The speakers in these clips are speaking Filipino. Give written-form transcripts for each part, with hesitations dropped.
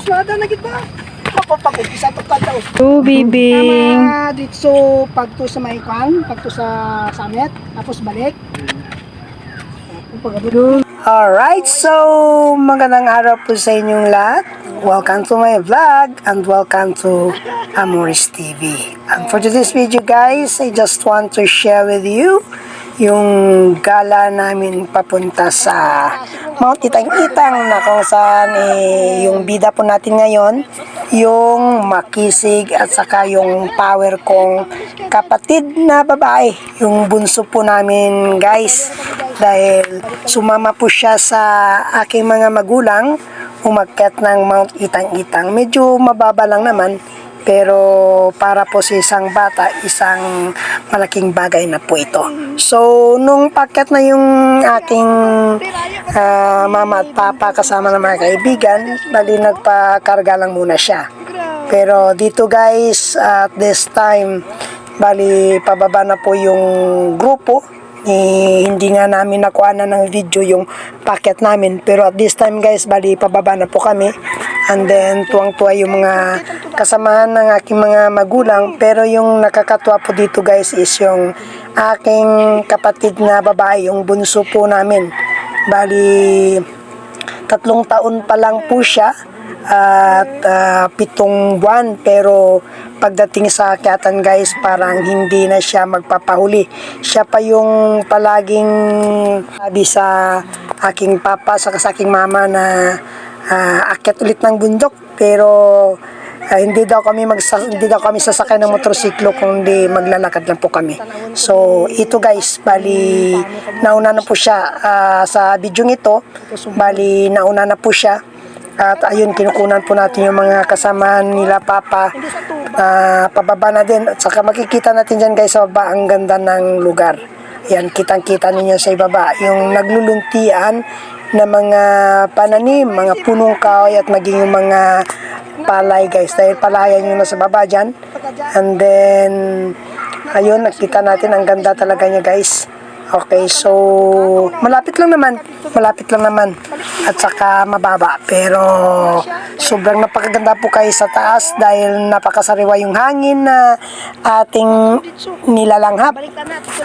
Ada na gid ba? Ako pa ko isa to kada. Bibing. Tama dito pagto sa may kwan, pagto sa summit, tapos balik. Alright, so magandang araw po sa inyong lahat. Welcome to my vlog and welcome to Amoris TV. And for today's video guys, I just want to share with you yung gala namin papunta sa Mount Itang-Itang na kung saan yung bida po natin ngayon, yung makisig at saka yung power kong kapatid na babae, yung bunso po namin guys, dahil sumama po siya sa aking mga magulang umakyat ng Mount Itang-Itang. Medyo mababa lang naman, pero para po sa isang bata, isang malaking bagay na po ito. So, nung pakyat na yung aking mama at papa kasama ng mga kaibigan, bali nagpakarga lang muna siya. Pero dito guys, at this time, bali pababa na po yung grupo. Hindi nga namin nakuha na ng video yung packet namin, pero at this time guys, bali pababa na po kami, and then tuwang-tuwa yung mga kasamahan ng aking mga magulang. Pero yung nakakatuwa po dito guys is yung aking kapatid na babae, yung bunso po namin. Bali 3 taon pa lang po siya at 7 buwan, pero pagdating sa akyatan guys, parang hindi na siya magpapahuli. Siya pa yung palaging sabi sa aking papa sa aking mama na akyat ulit ng bundok, pero hindi daw kami sasakay ng motorsiklo, kundi maglalakad lang po kami. So ito guys, bali nauna na po siya sa bidyong ito, bali nauna na po siya. At ayun, kinukunan po natin yung mga kasamahan nila papa, pababa na din. At saka makikita natin dyan guys sa baba, ang ganda ng lugar. Yan, kitang-kita ninyo sa ibaba yung nagluluntian na mga pananim, mga punong kahoy at maging yung mga palay guys, dahil palayan yung nasa baba dyan. And then ayun, nakita natin ang ganda talaga niya guys. Okay, so malapit lang naman at saka mababa, pero sobrang napakaganda po kayo sa taas dahil napakasariwa yung hangin na ating nilalanghap,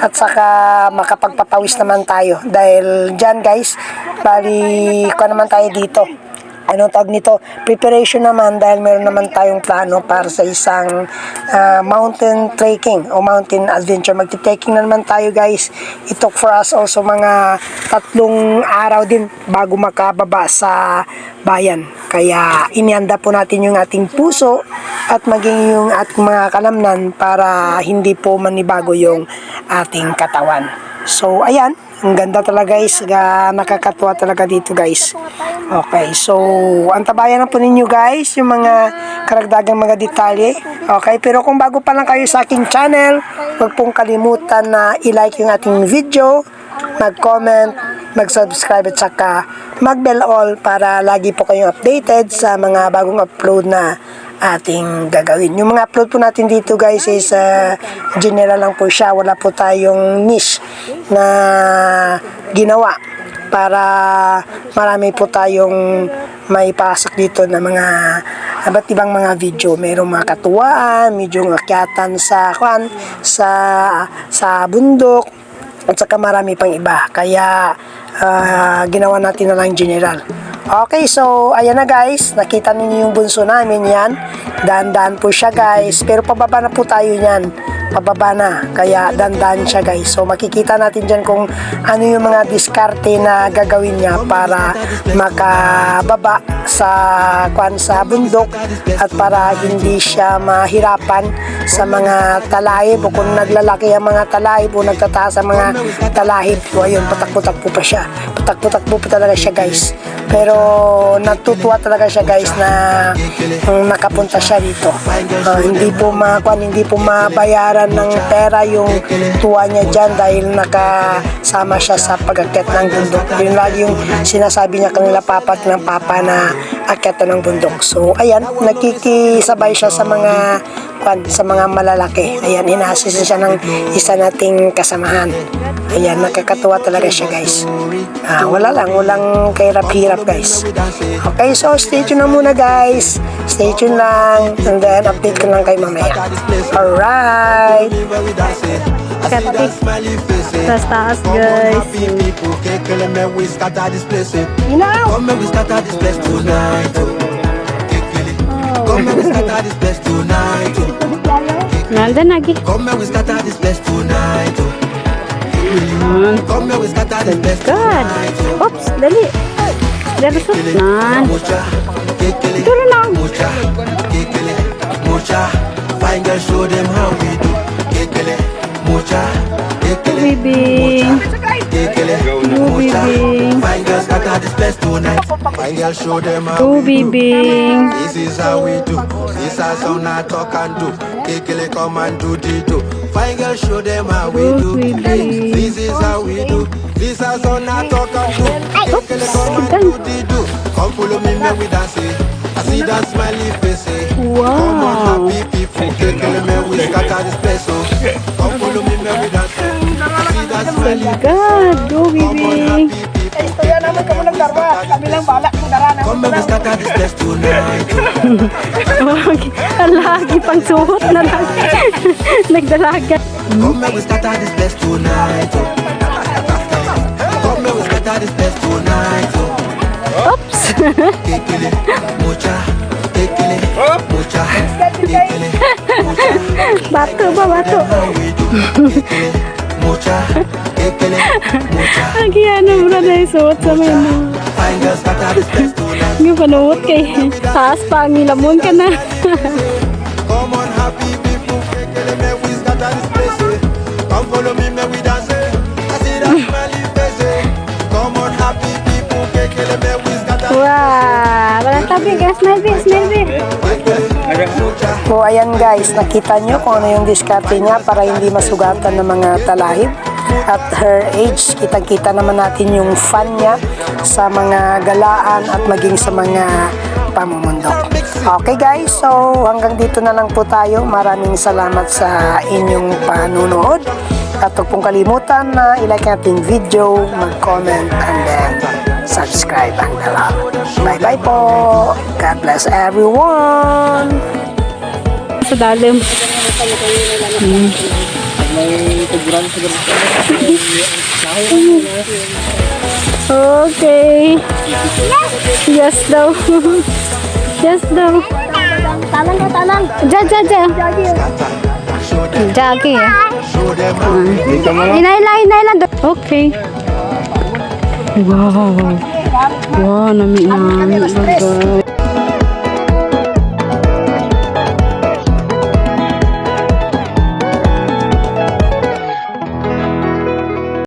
at saka makapagpapawis naman tayo dahil dyan guys, bali ko naman tayo dito. Anong tawag nito? Preparation naman, dahil meron naman tayong plano para sa isang mountain trekking o mountain adventure. Magti-trekking na naman tayo guys. It took for us also mga 3 araw din bago makababa sa bayan. Kaya inianda po natin yung ating puso at maging yung ating mga kalamnan para hindi po manibago yung ating katawan. So ayan, ang ganda talaga guys, nakakatuwa talaga dito guys. Okay, so antabayan na po ninyo guys yung mga karagdagang mga detalye. Okay, pero kung bago pa lang kayo sa aking channel, huwag pong kalimutan na i-like yung ating video, mag-comment, mag-subscribe at saka mag-bell all para lagi po kayong updated sa mga bagong upload na ating gagawin. Yung mga upload po natin dito guys is general lang po siya, wala po tayong niche na ginawa para marami po tayong maipasok dito na mga iba't ibang mga video. Mayroong mga katuwaan, medyo akyatan sa bundok, at saka marami pang iba. Kaya ginawa natin na lang general. Okay, so ayan na guys, nakita niyo yung bunso namin yan. Dahan-dahan po siya guys, pero pababa na po tayo yan. Pababa na, kaya dahan-dahan siya guys. So makikita natin dyan kung ano yung mga diskarte na gagawin niya para makababa sa bundok at para hindi siya mahirapan sa mga talahib, o kung naglalaki ang mga talahib o nagtataas ang mga talahib. So ayun, patakbo-takbo pa siya. Patakbo-takbo pa talaga siya guys. Pero natutuwa talaga siya guys na nakapunta siya dito. Hindi po mabayaran ng pera yung tuwa niya dyan dahil nakasama siya sa pag-akyat ng bundok. Yun lagi yung sinasabi niya kanila papa at ng papa na akyat ng bundok. So ayan, nakikisabay siya sa mga sa mga malalaki. Ayan, ina-assist siya ng isa nating kasamahan. Ayan, nakakatuwa talaga siya guys. Walang kahirap-hirap guys. Okay, so stay tuned na muna guys. Stay tuned lang. And then update ko lang kayo mamaya. Alright. Katik. Tas taas guys. You know? Come and we scatter this place tonight. Come and we scatter this place tonight. Nandun lagi. Come and we scatter this place tonight. Come and we scatter this place God. tonight. Oops, dali. Darusot na. Mucha, kekele, Turo lang. mucha, kekele, mucha. Fine girl, show them how we do. Kekele, mucha, kekele, Bibing. kekele, mucha. Fine girl, scatter this place tonight. Fine girl, show them how Oh, we do. Bibing. This is how we do. This is how I talk and do. Kekele come and do the do. Fine girl, show them how we Oh, do. baby. This is how we do. This is how I talk and do. Kekele come and do the do. Come follow me, make we dance. I see that smiley face. Come on, Wow. happy people. Kekele me we scatter this place. Oh, come follow me, make we dance. I see that smiley face. God. Go, Come on, Bibing. happy people. Istorya naman kamo nagdarwa. Kami lang balak kung darana. Come and we scatter this place tonight. Ang lagi pang suot na lang. Nagdalaga. Come and we scatter this place tonight. Come and we scatter this place tonight. Oops. Kekele, mucha, kekele, mucha, kekele, mucha. Bato ba, bato? How we do? Kekele, mucha, kekele, mucha. Ang kiyano mo na suot sa may mo. Fine girls scatter this place tonight. Yung panuot kay taas pa ang ilamon ka na. Come on, happy people. Kekele, me we scatter this place. Come follow me, me we dance. I see that smelly face. Come on, happy people. Kekele, me we scatter. Wow. Walang tabi guys. Smile bit, smile bit. So ayan guys, nakita nyo kung ano yung diskarte niya para hindi masugatan ng mga talahib. At her age, kitang-kita naman natin yung fun niya sa mga galaan at maging sa mga pamumundok. Okay guys, so hanggang dito na lang po tayo. Maraming salamat sa inyong panunood. At huwag pong kalimutan na i-like natin video, mag-comment, and then subscribe ang dalaw. Bye-bye po! God bless everyone! Sa dalim. Okay. Yes daw. Yes daw. Tanan ka, tanan. Ja. Jagi. Show them how we do. Hinay lang. Okay. Wow. Wow, nami.